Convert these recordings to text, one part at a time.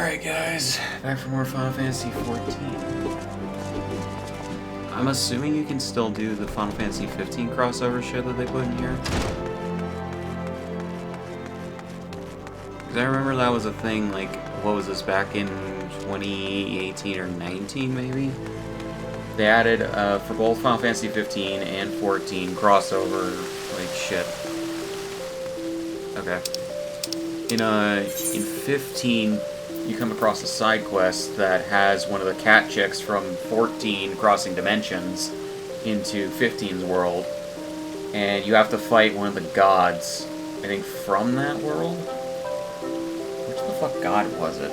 Alright guys, back for more Final Fantasy 14. I'm assuming you can still do the Final Fantasy 15 crossover shit that they put in here. Because I remember that was a thing, like, what was this, back in 2018 or 19 maybe? They added, for both Final Fantasy 15 and 14, crossover, like, shit. Okay. In 15, you come across a side quest that has one of the cat chicks from 14 crossing dimensions into 15's world, and you have to fight one of the gods, I think, from that world? Which the fuck god was it?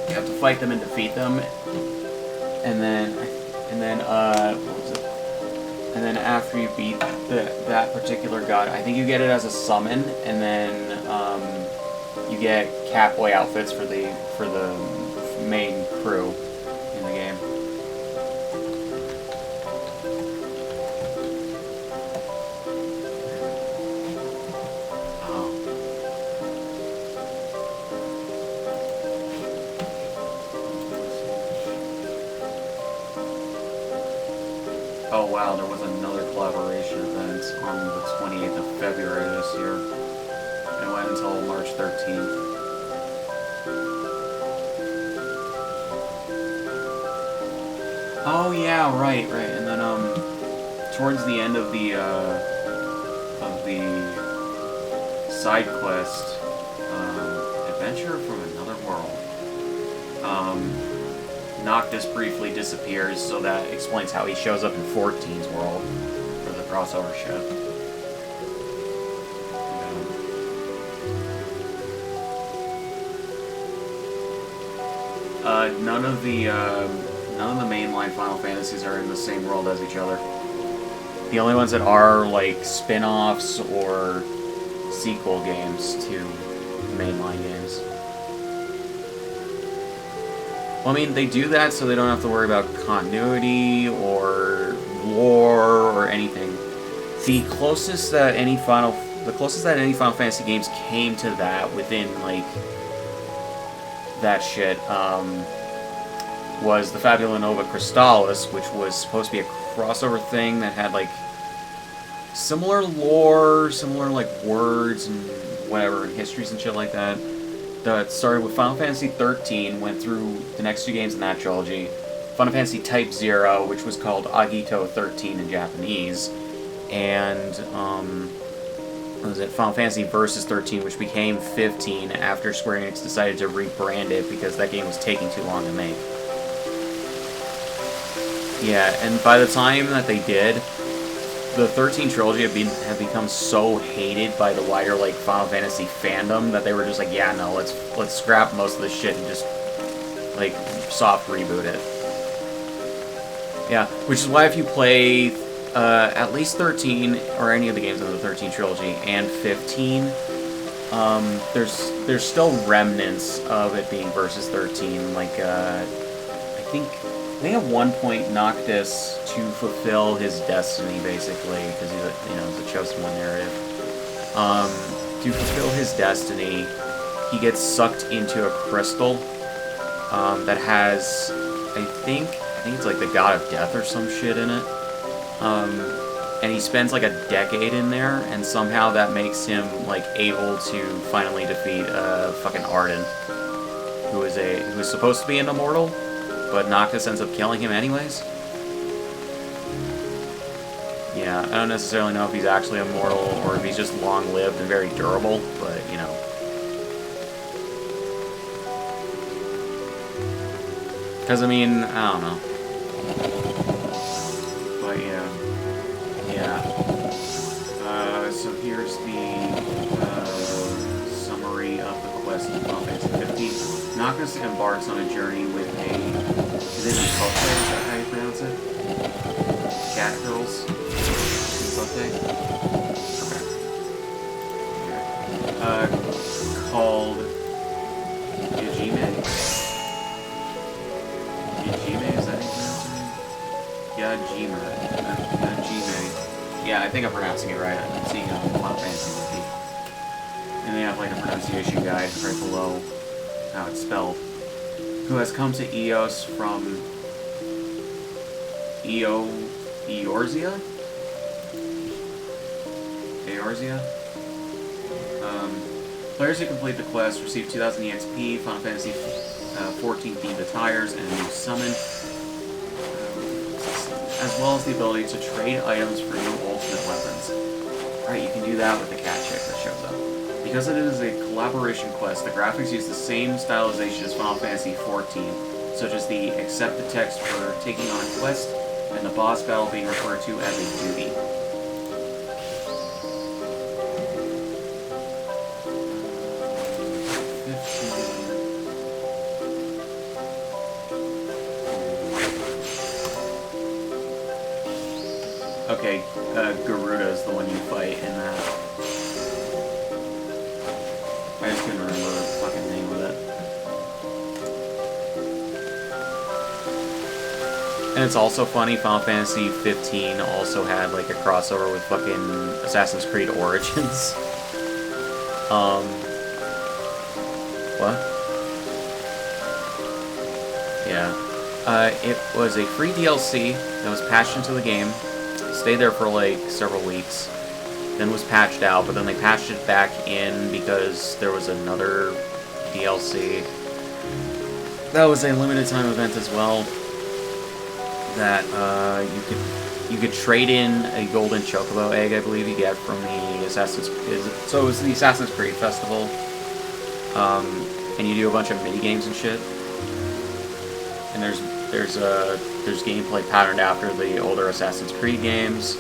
You have to fight them and defeat them, and then, what was it? And then after you beat that particular god, I think you get it as a summon, and then, you get Catboy outfits for the main crew in the game. Oh wow, there was another collaboration event on the 28th of February this year. It went until March 13th. Oh yeah, right. And then towards the end of the side quest, Adventure from Another World, Noctis briefly disappears, so that explains how he shows up in 14's world for the crossover ship. None of the mainline Final Fantasies are in the same world as each other. The only ones that are, like, spin-offs or sequel games to mainline games. Well, I mean, they do that so they don't have to worry about continuity or lore or anything. The closest that any Final Fantasy games came to that within, like, that shit, was the Fabula Nova Crystallis, which was supposed to be a crossover thing that had, like, similar lore, similar, like, words and whatever, and histories and shit like that. That started with Final Fantasy 13, went through the next two games in that trilogy. Final Fantasy Type 0, which was called Agito 13 in Japanese, and, what was it? Final Fantasy Versus 13, which became 15 after Square Enix decided to rebrand it because that game was taking too long to make. Yeah, and by the time that they did, the 13 trilogy had become so hated by the wider, like, Final Fantasy fandom that they were just like, yeah, no, let's scrap most of this shit and just, like, soft reboot it. Yeah, which is why if you play at least 13, or any of the games in the 13 trilogy, and 15, there's still remnants of it being Versus 13, like, I think at one point Noctis, to fulfill his destiny, basically, because he's a chosen one narrative, to fulfill his destiny, he gets sucked into a crystal that has, I think it's like the God of Death or some shit in it, and he spends like a decade in there, and somehow that makes him, like, able to finally defeat fucking Arden, who is supposed to be an immortal, but Noctis ends up killing him anyways. Yeah, I don't necessarily know if he's actually immortal or if he's just long-lived and very durable, but, you know. Because, I mean, I don't know. But, yeah. So here's the summary of the quest in Final Fantasy 15. Noctis embarks on a journey with is it Mikote? Is that how you pronounce it? Cat girls? Mikote? Okay. Called Yajime? Yajime, is that how you pronounce it? Yajime. Yeah, I think I'm pronouncing it right. I'm seeing it on Final Fantasy Wiki. And they have, like, a pronunciation guide right below how it's spelled, who has come to Eos from Eorzea? Eorzea? Players who complete the quest receive 2,000 EXP, Final Fantasy 14 themed attires, and a new summon, as well as the ability to trade items for new ultimate weapons. Right, you can do that with the cat chick that shows up. Because it is a collaboration quest, the graphics use the same stylization as Final Fantasy 14, such as the accept the text for taking on a quest, and the boss battle being referred to as a duty. Okay, Garuda is the one you fight in that. I just couldn't remember the fucking name of it. And it's also funny, Final Fantasy 15 also had like a crossover with fucking Assassin's Creed Origins. What? Yeah. It was a free DLC that was patched into the game. Stayed there for like several weeks, then was patched out, but then they patched it back in because there was another DLC that was a limited time event as well, that you could trade in a golden chocobo egg, I believe you get from the Assassin's Creed. So it was the Assassin's Creed festival, and you do a bunch of mini games and shit, and there's gameplay patterned after the older Assassin's Creed games,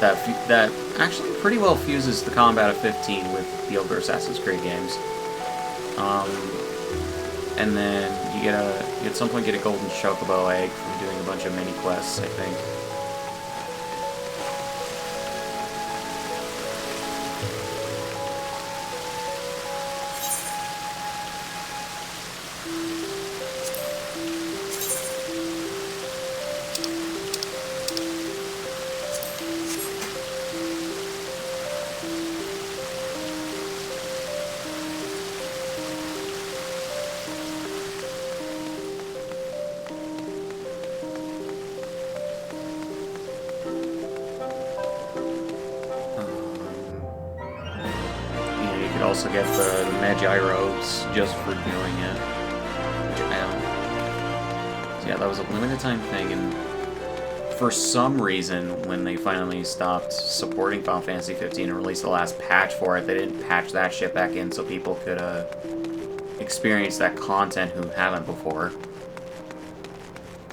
that actually pretty well fuses the combat of 15 with the older Assassin's Creed games. And then you at some point get a golden chocobo egg from doing a bunch of mini quests, I think. Also get the Magi robes just for doing it, which I don't. So yeah, that was a limited time thing, and for some reason, when they finally stopped supporting Final Fantasy 15 and released the last patch for it, they didn't patch that shit back in so people could experience that content who haven't before,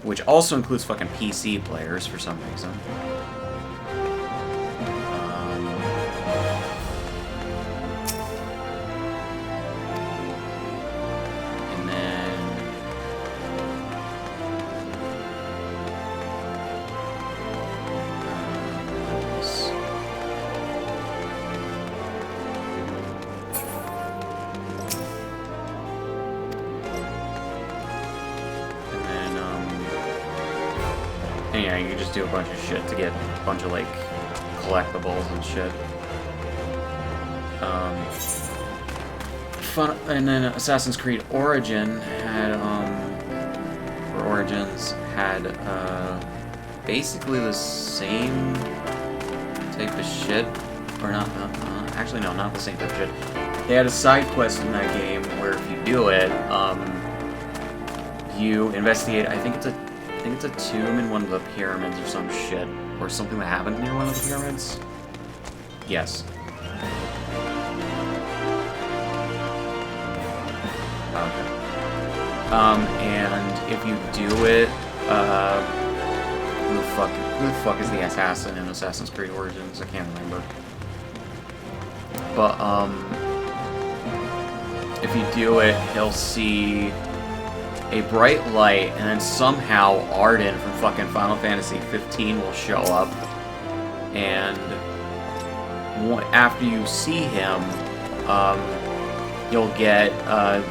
which also includes fucking PC players for some reason. And yeah, you can just do a bunch of shit to get a bunch of, like, collectibles and shit. And then Assassin's Creed Origins had basically the same type of shit. Or not, actually no, not the same type of shit. They had a side quest in that game where if you do it, you investigate, I think it's a tomb in one of the pyramids or some shit. Or something that happened near one of the pyramids. Yes. Okay. And if you do it, who the fuck is the assassin in Assassin's Creed Origins? I can't remember. But, if you do it, he'll see a bright light, and then somehow Arden from fucking Final Fantasy 15 will show up, and after you see him, you'll get, I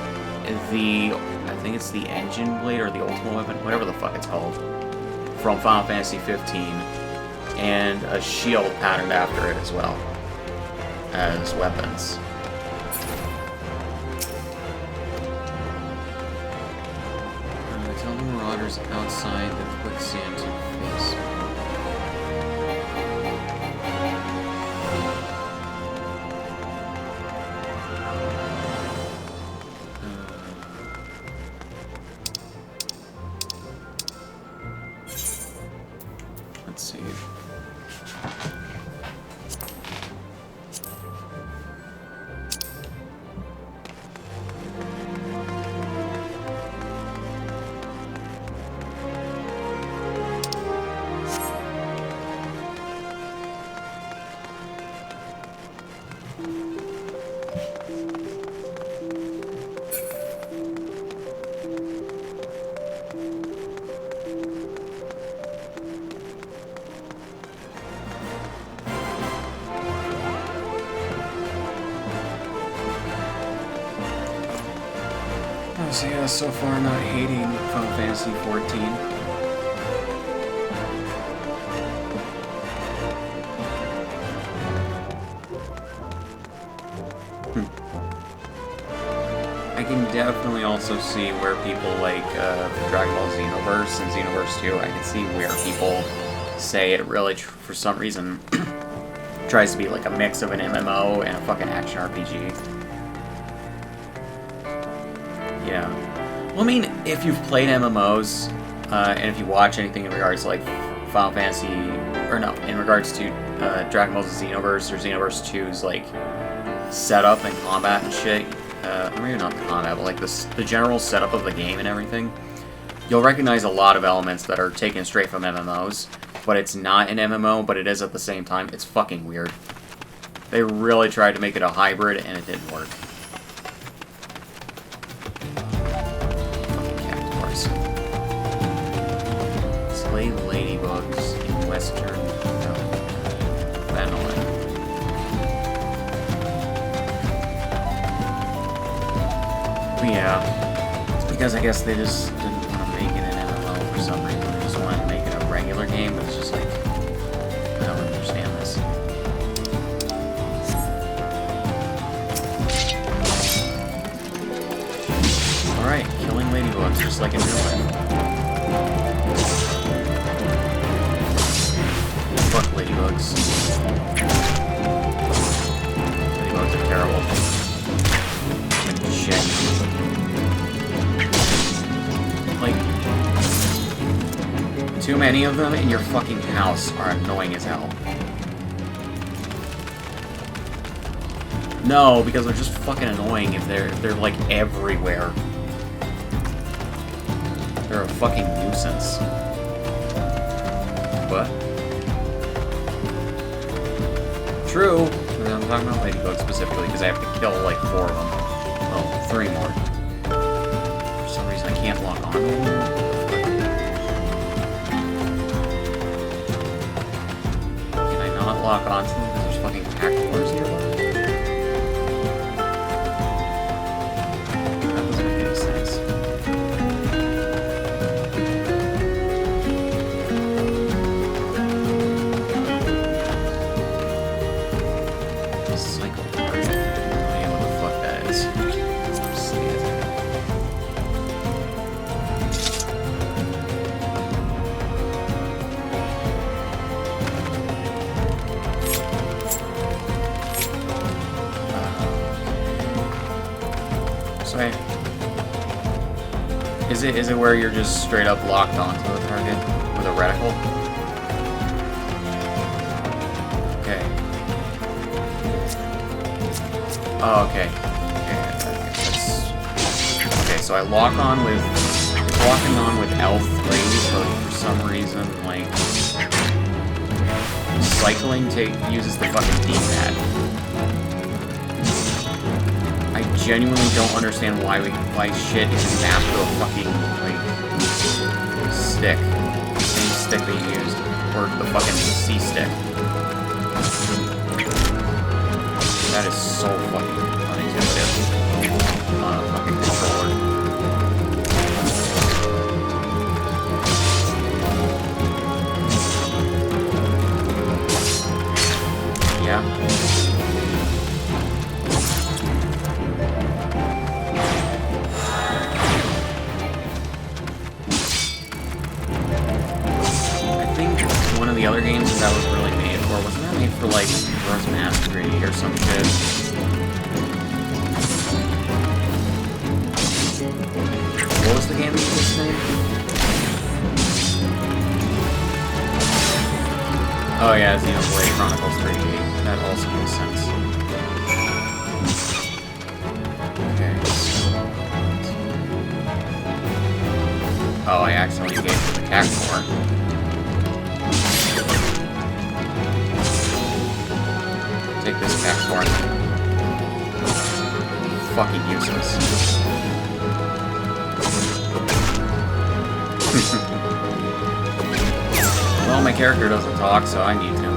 think it's the engine blade, or the ultimate weapon, whatever the fuck it's called, from Final Fantasy 15, and a shield patterned after it as well, as weapons. Tell the marauders outside the quicksand to face. Let's see. So yeah, so far not hating Final Fantasy 14. I can definitely also see where people like Dragon Ball Xenoverse and Xenoverse 2, I can see where people say it really, for some reason, tries to be like a mix of an MMO and a fucking action RPG. Yeah. Well, I mean, if you've played MMOs, and if you watch anything in regards to, like, Final Fantasy, or no, in regards to Dragon Ball Xenoverse or Xenoverse 2's, like, setup and combat and shit, or maybe not the combat, but, like, the general setup of the game and everything, you'll recognize a lot of elements that are taken straight from MMOs, but it's not an MMO, but it is at the same time. It's fucking weird. They really tried to make it a hybrid, and it didn't work. Slay ladybugs in western Vanolan. But yeah, it's because I guess they just didn't want to make it an MMO for some reason. They just wanted to make it a regular game, but it's just like, I don't understand this. Alright, killing ladybugs just like in real life. Fuck ladybugs. Ladybugs are terrible. And shit. Like, too many of them in your fucking house are annoying as hell. No, because they're just fucking annoying if they're like everywhere. They're a fucking nuisance. What? True. I'm talking about ladybugs specifically because I have to kill like 4 of them. Well, 3 more. For some reason I can't lock on to them. Can I not lock on to them because there's fucking pack floors nearby? That doesn't make any sense. Is it where you're just straight up locked onto the target with a reticle? Okay. Oh, okay. Okay, so I lock on with Elf 3, but for some reason, like, cycling uses the fucking D-pad. I genuinely don't understand why shit is mapped to a fucking, like, stick. The same stick that you used. Or the fucking C-stick. That is so fucking unintuitive. On a fucking controller. Yeah. other games that was really made for? Wasn't that made for, like, Rose Masquerade or some shit? What was the game that you just named? Oh yeah, Xenoblade Chronicles 3D. That also makes sense. Okay, so... Oh, I accidentally gave it to the Cactuar. Take this Cactuar. Fucking useless. Well, my character doesn't talk, so I need to.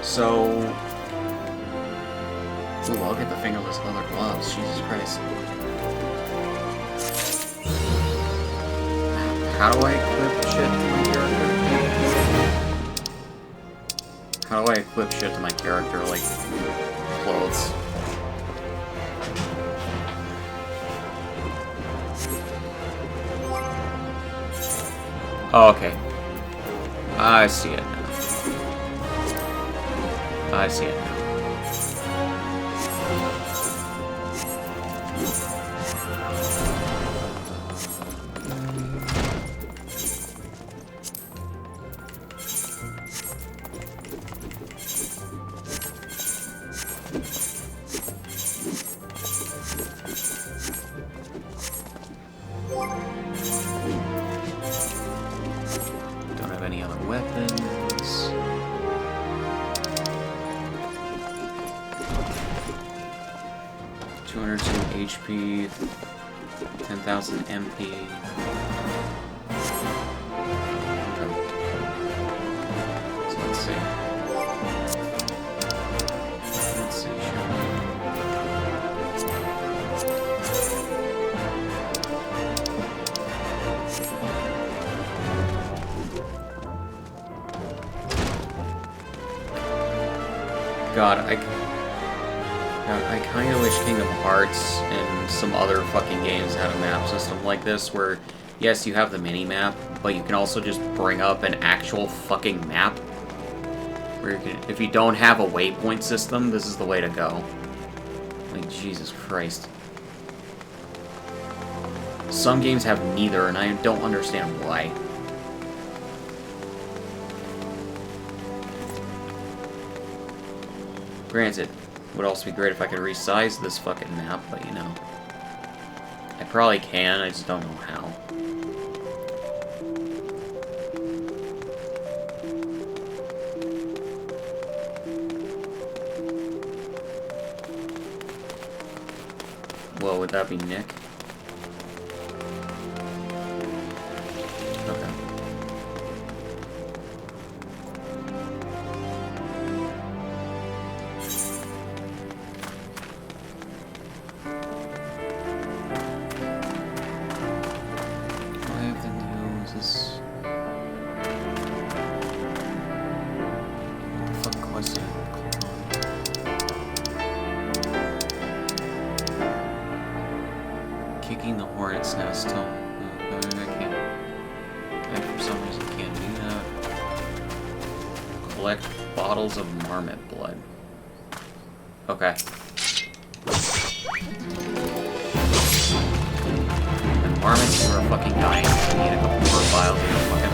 So... Ooh, I'll get the fingerless leather gloves. Jesus Christ. How do I equip shit to my character? How do I equip shit to my character, like clothes? Oh, okay. I see it now. I see it now. Don't have any other weapons. 202 HP, 10,000 MP. Okay. So let's see. Let's see, shall we? God, I kind of wish Kingdom Hearts and some other fucking games had a map system like this, where, yes, you have the mini-map, but you can also just bring up an actual fucking map. Where you can, if you don't have a waypoint system, this is the way to go. Like, Jesus Christ. Some games have neither, and I don't understand why. Granted, it would also be great if I could resize this fucking map, but you know. I probably can, I just don't know how. Well, would that be Nick? Okay. Kicking the hornet's nest still. I can't. I for some reason can't do that. Collect bottles of marmot blood. Okay. And marmots who are fucking dying. I need a couple more vials of fucking.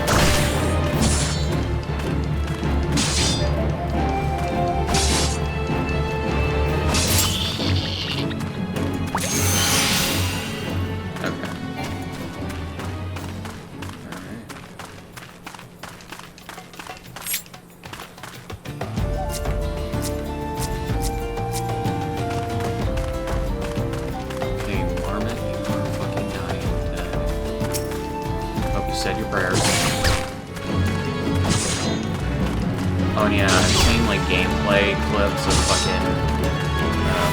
prayers. Oh and yeah, I've seen like gameplay clips of fucking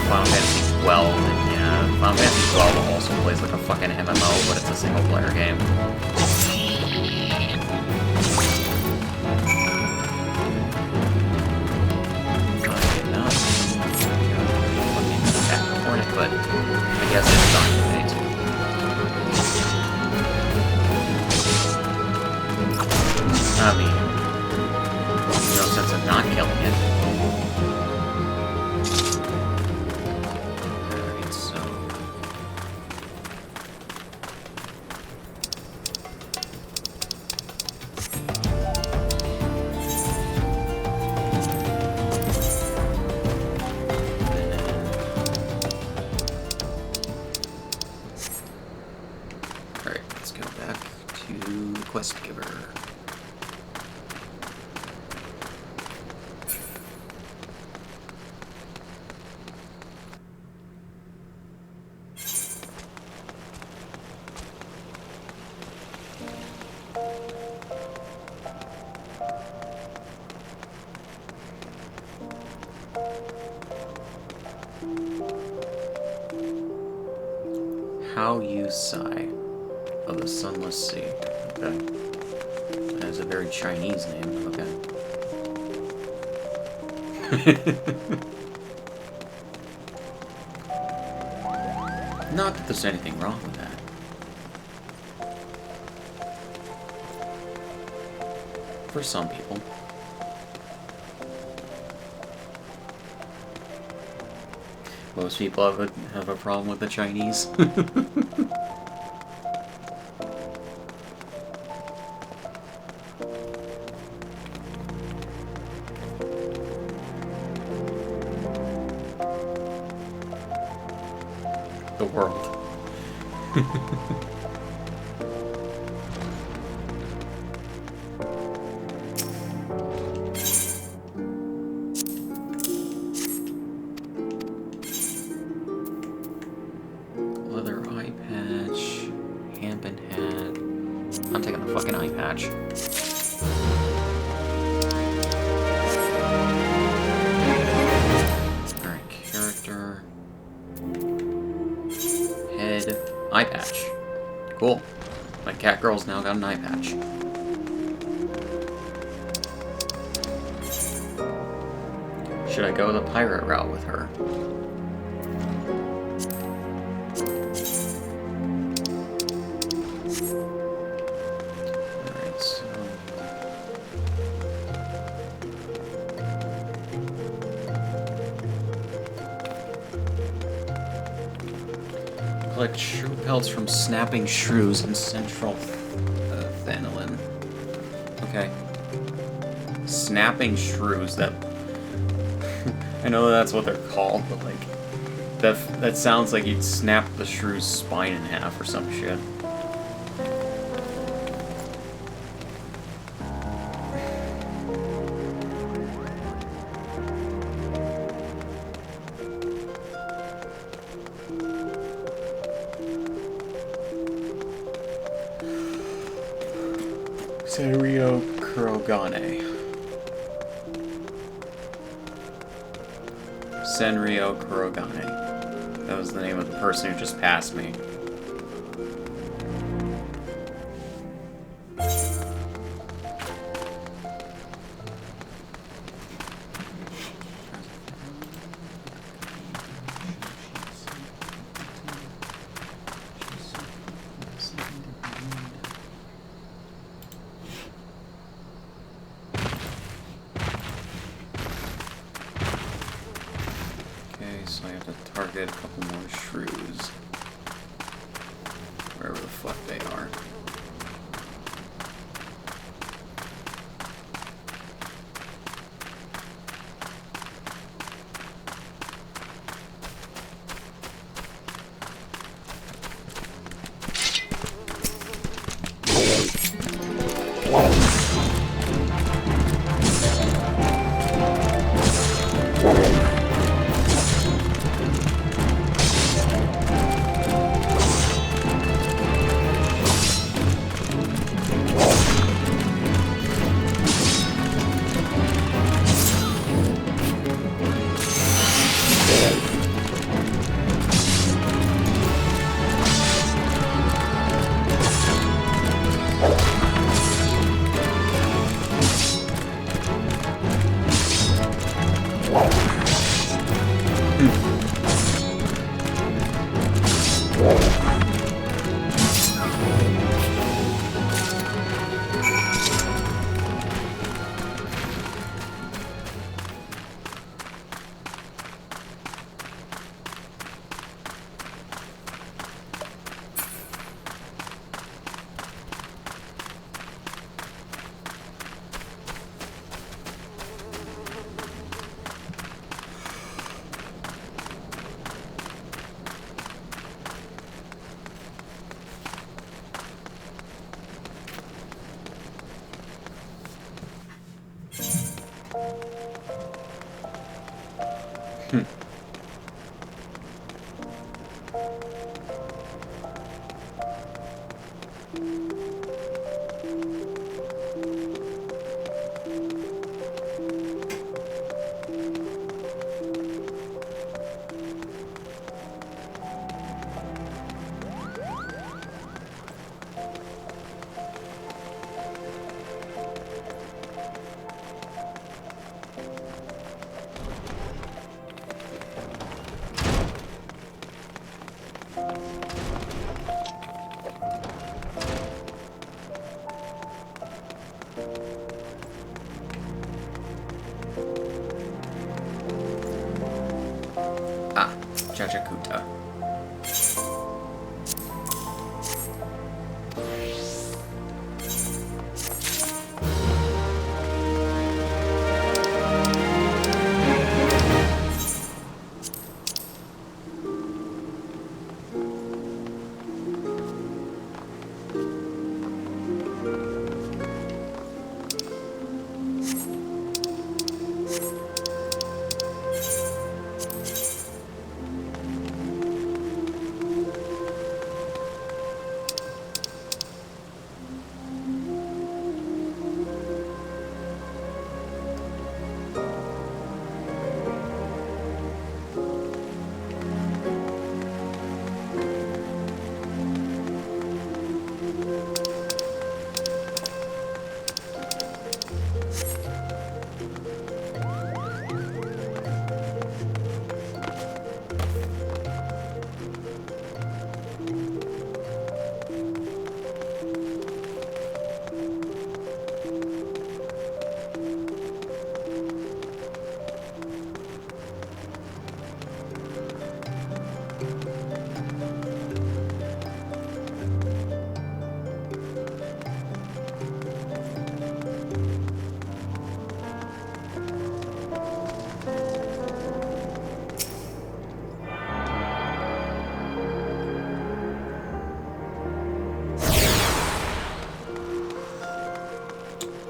Final Fantasy 12, and yeah, Final Fantasy 12 also plays like a fucking MMO, but it's a single player game. But I guess it's not great. I mean, there's no sense in not killing it. Alright, so... Quest giver. How you sigh of the sunless sea. Okay. That is a very Chinese name. Okay. Not that there's anything wrong with that. For some people. Most people have a problem with the Chinese. The world. Leather eye patch, Hampton hat. I'm taking the fucking eye patch. Alright, character. Eye patch. Cool. My cat girl's now got an eye patch. Should I go the pirate route with her? Alright, so... collect shrew pelts from snapping shrews in central Thanalin. Okay. Snapping shrews, that... I know that's what they're called, but like... That sounds like you'd snap the shrew's spine in half or some shit. Senryo Kurogane. Senryo Kurogane. That was the name of the person who just passed me. So I have to target a couple more shrews. Wherever the fuck they are. Hmm. Ah, Chachakuta.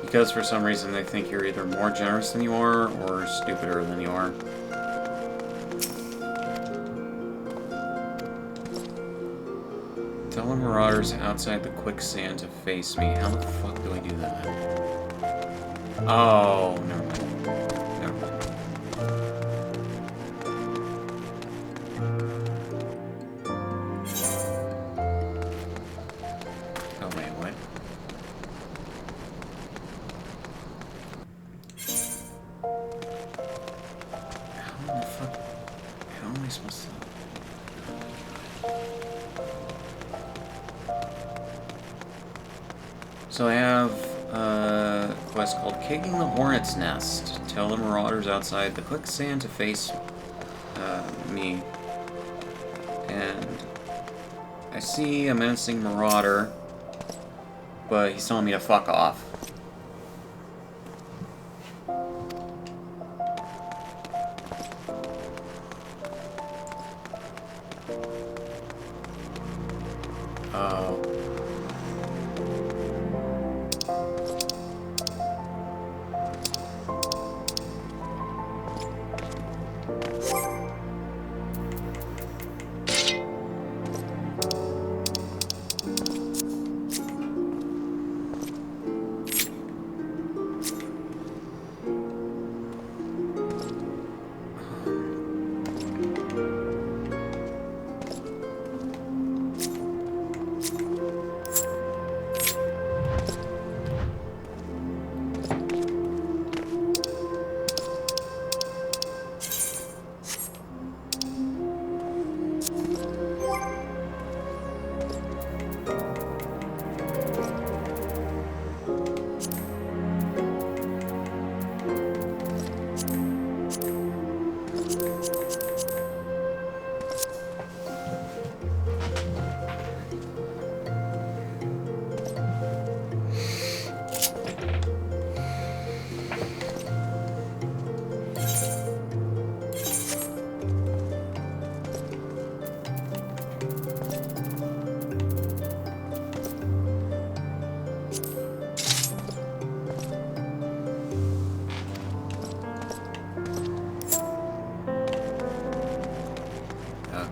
Because for some reason they think you're either more generous than you are or stupider than you are. Tell the marauders outside the quicksand to face me. How the fuck do I do that? Oh, never mind. Never mind. Oh, wait, what? How the fuck? How am I supposed to... So I have a quest called Kicking the Hornet's Nest. Tell the marauders outside the quicksand to face me. And I see a menacing marauder, but he's telling me to fuck off. Oh.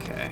Okay.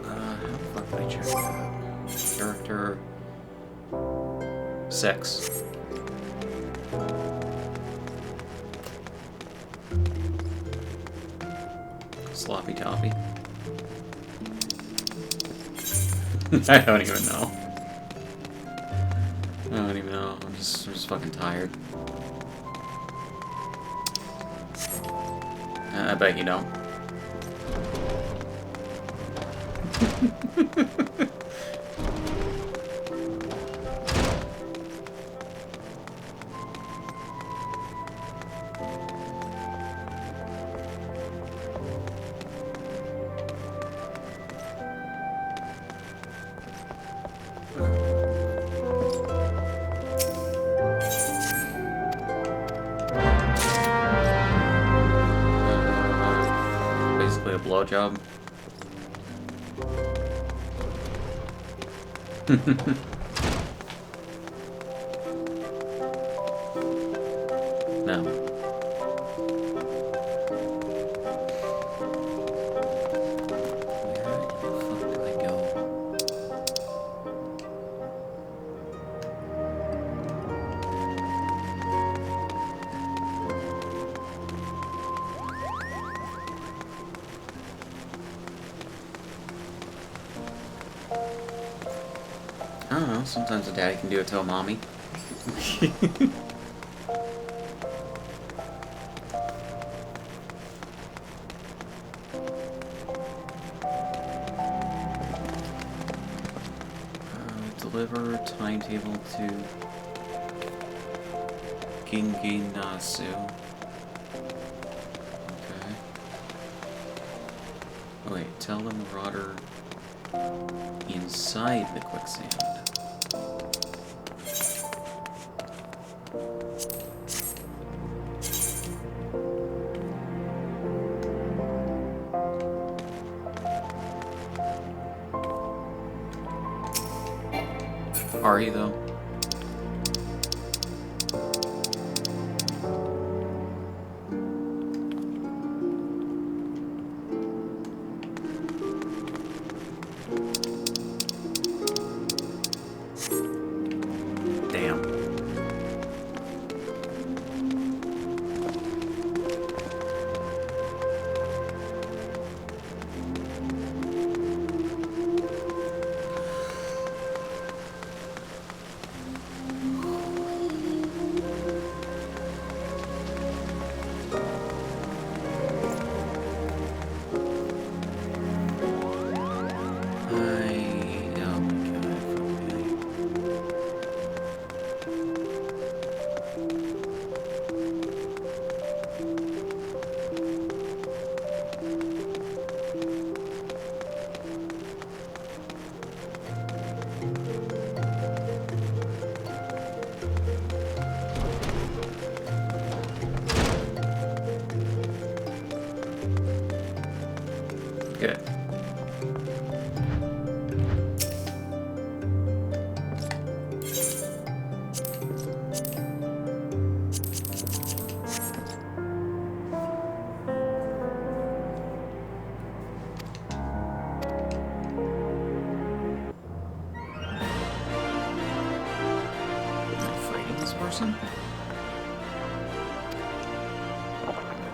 How the fuck did I check that? Character 6. Sloppy toppy. I don't even know. I don't even know. I'm just fucking tired. I bet you don't. Basically a blowjob. No. Where the fuck do I go? I don't know, sometimes a daddy can do it to a mommy. Deliver timetable to Ginginasu. Okay. Oh, wait, tell the marauder inside the quicksand. Are you, though? Damn. Good. Person?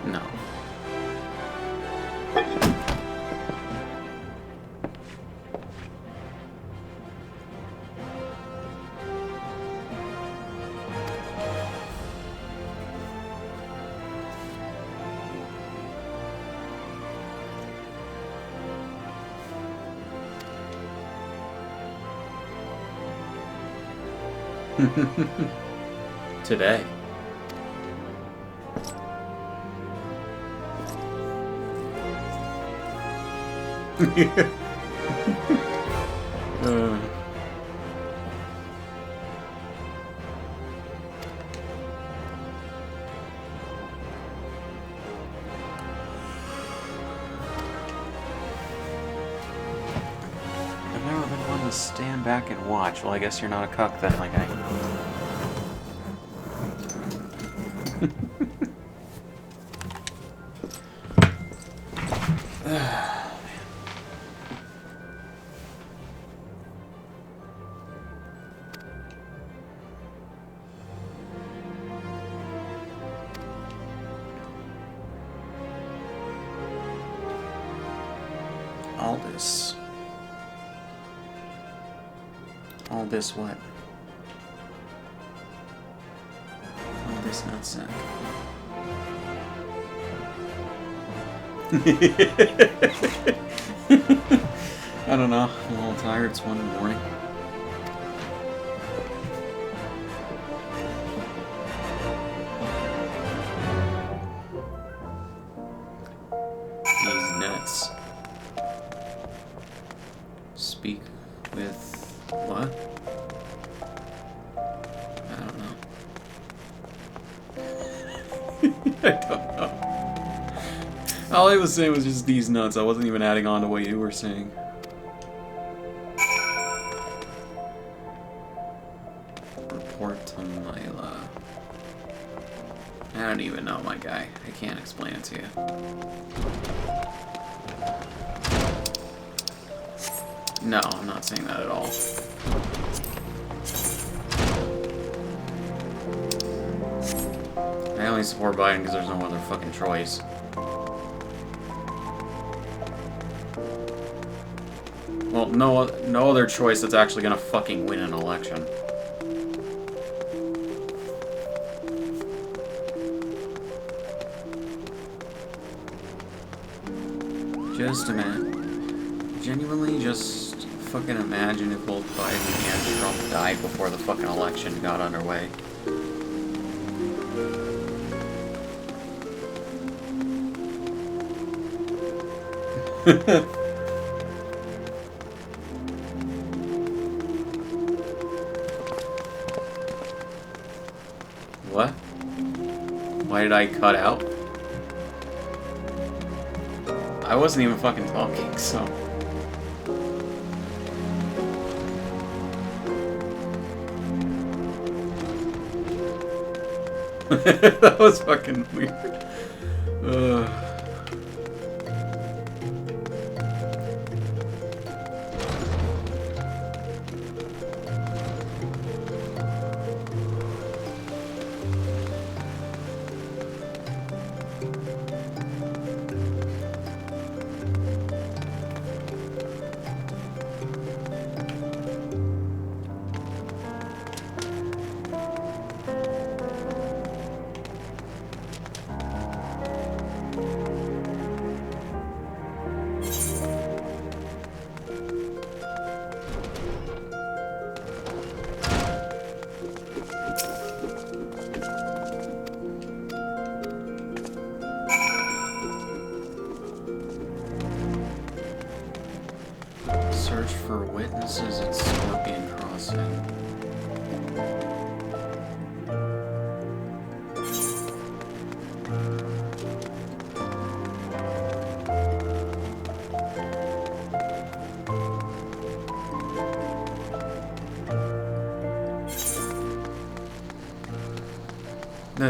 No. Today. I've never been one to stand back and watch. Well, I guess you're not a cuck then, my guy. All this what? All this nutsack. I don't know. I'm a little tired. It's 1 in the morning. These nuts. Speak with what? I don't know. I don't know. All I was saying was just these nuts. I wasn't even adding on to what you were saying. Report to Myla. I don't even know, my guy. I can't explain it to you. No, I'm not saying that at all. I only support Biden because there's no other fucking choice. Well, no other choice that's actually gonna fucking win an election. Just imagine. Genuinely, just fucking imagine if both Biden and Trump died before the fucking election got underway. What? Why did I cut out? I wasn't even fucking talking, so... That was fucking weird. Search for witnesses at Scorpion Crossing.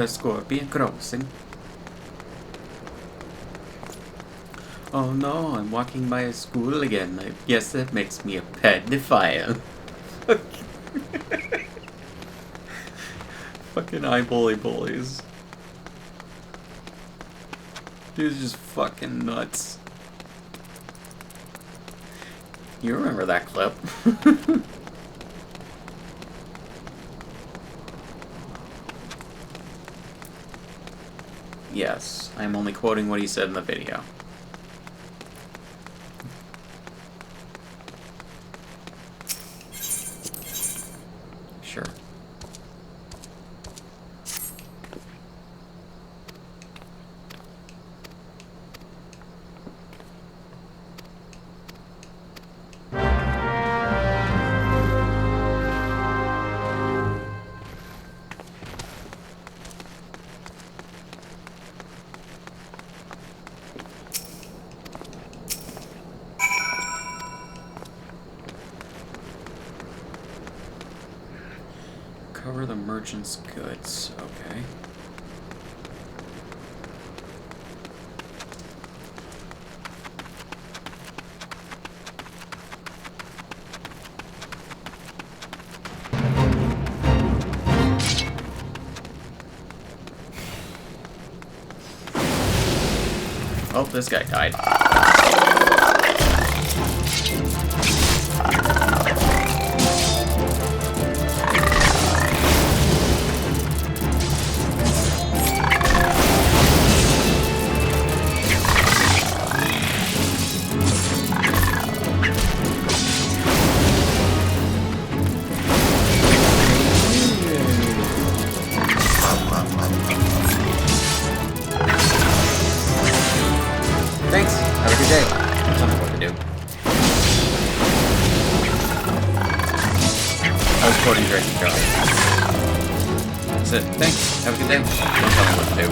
Scorpion Crossing. Oh no, I'm walking by a school again. I guess that makes me a pedophile. Fucking bullies. Dude's just fucking nuts. You remember that clip? Yes, I'm only quoting what he said in the video. Sure. Cover the merchant's goods. Okay. Oh, this guy died. Thanks. Have a good day. Tell me what to do. I was quoting Drake and Charlie. That's it. Thanks. Have a good day. Don't tell me what to do.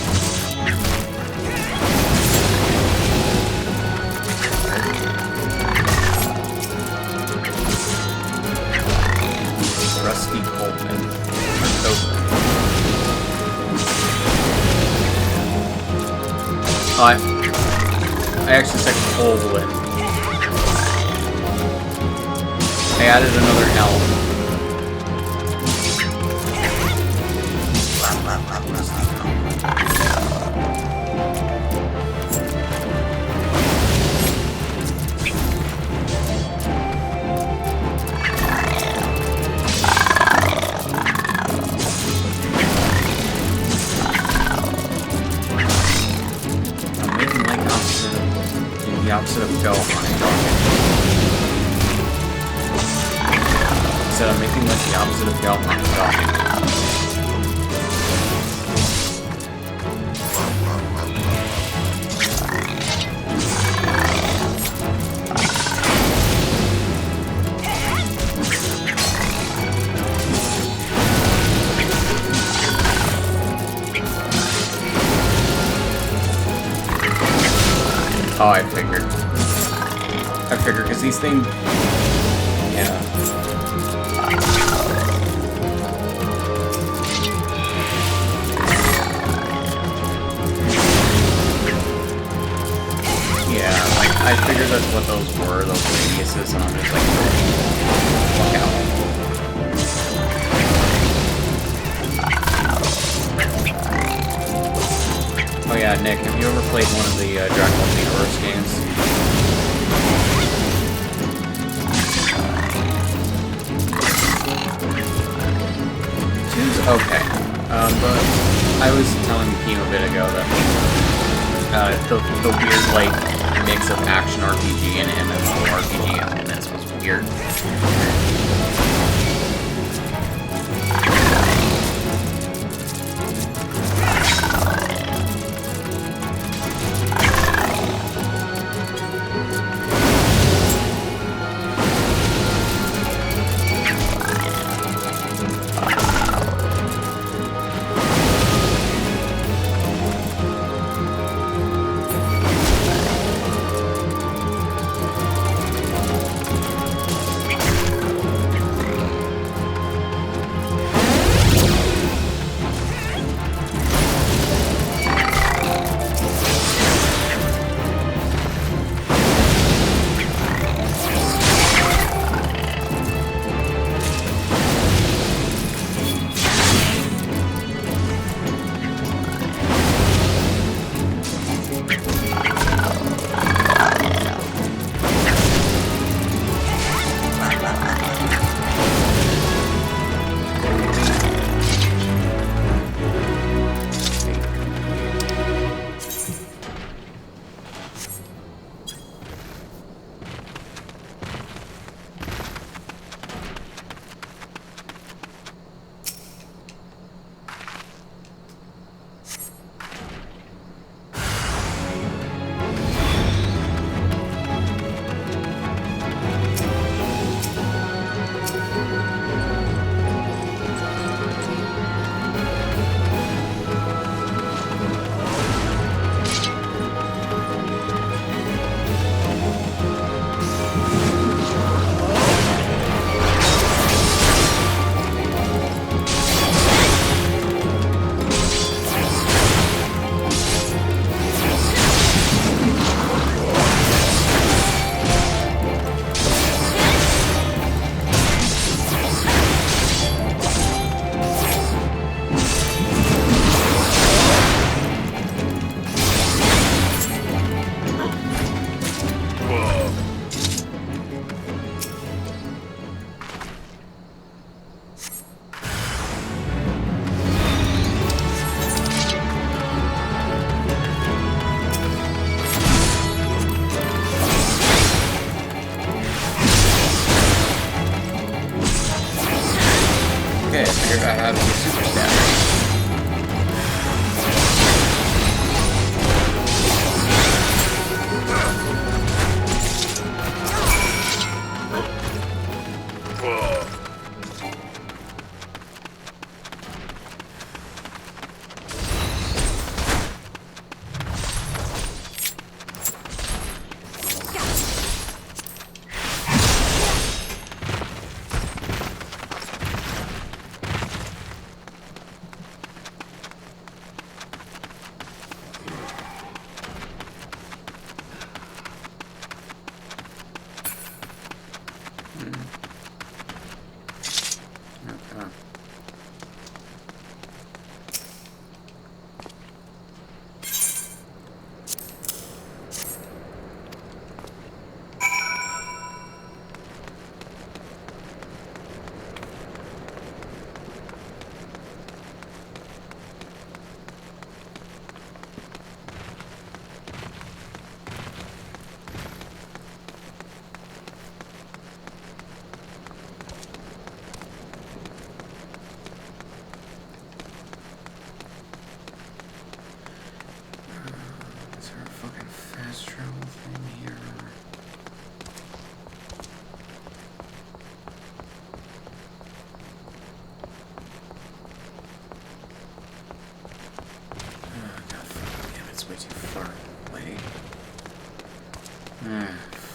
Rusty Coleman. Hi. I actually said Colin. I added another L. Opposite of go on talking. He said I'm making like the opposite of go on talking. Oh, I figured, because these things... Yeah. Yeah, like, I figured that's what those were, those radiuses, and I'm just like, fuck out. Oh yeah, Nick, have you ever played one of the Dragon Ball Universe games? Okay. But I was telling Kim a bit ago that the weird, like, mix of action RPG and MMORPG elements was weird.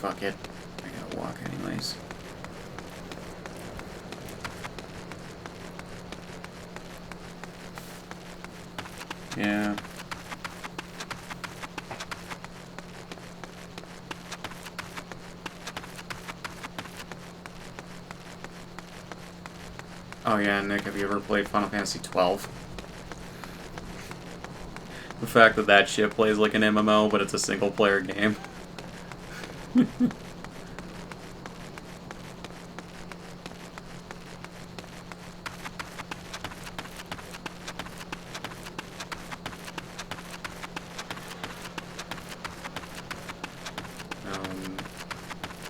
Fuck it. I gotta walk anyways. Yeah. Oh yeah, Nick, have you ever played Final Fantasy XII? The fact that that shit plays like an MMO, but it's a single-player game.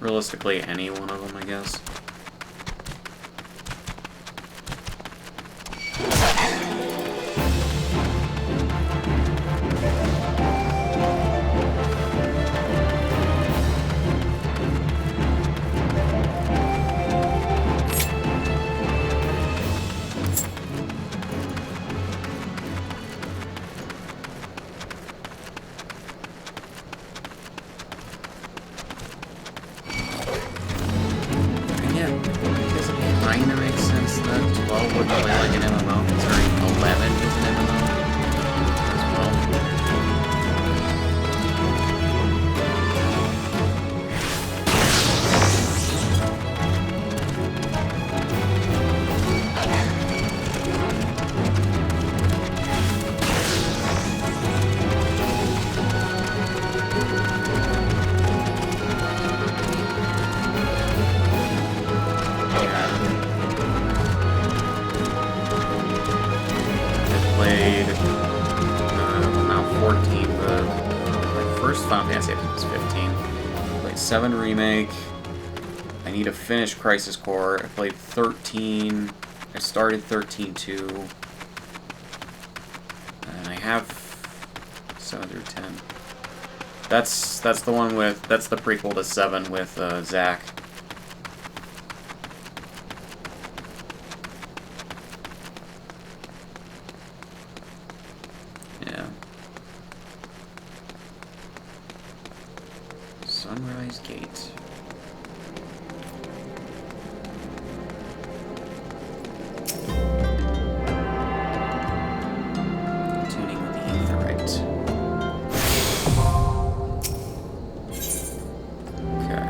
Realistically, any one of them, I guess. XIV Remake. I need to finish Crisis Core. I played 13. I started 13-2. And I have 7 through 10. That's the one with, that's the prequel to 7 with Zack. Yeah. Sunrise Gate. Tuning with the Aetherite. Okay.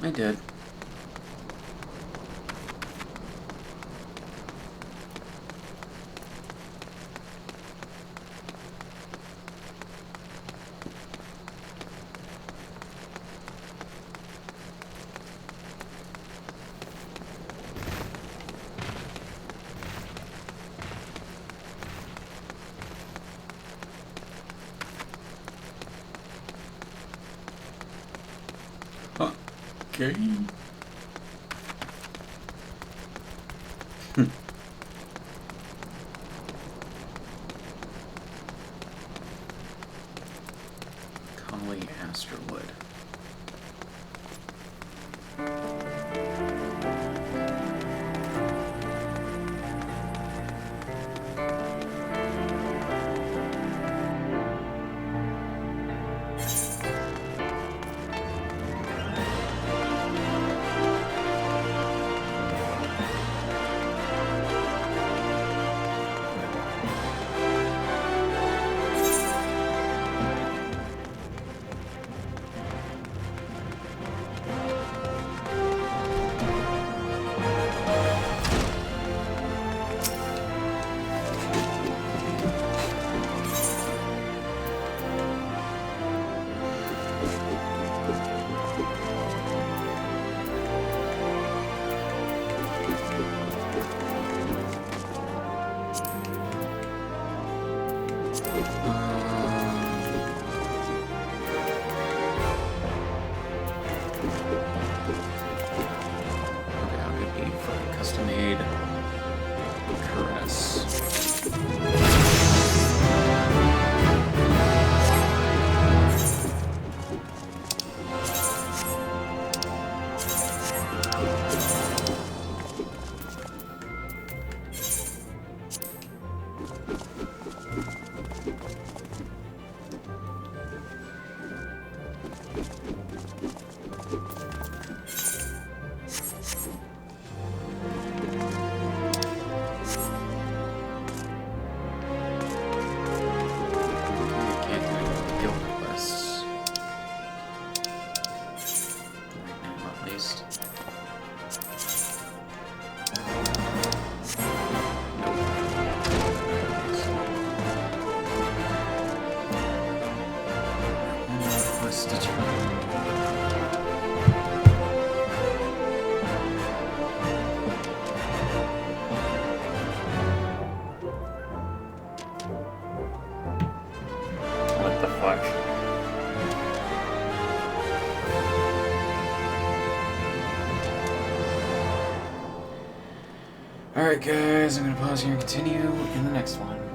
I did. Okay. Collie Asterwood. Okay, I'll get a fucking custom-made caress. What the fuck? Alright guys, I'm gonna pause here and continue in the next one.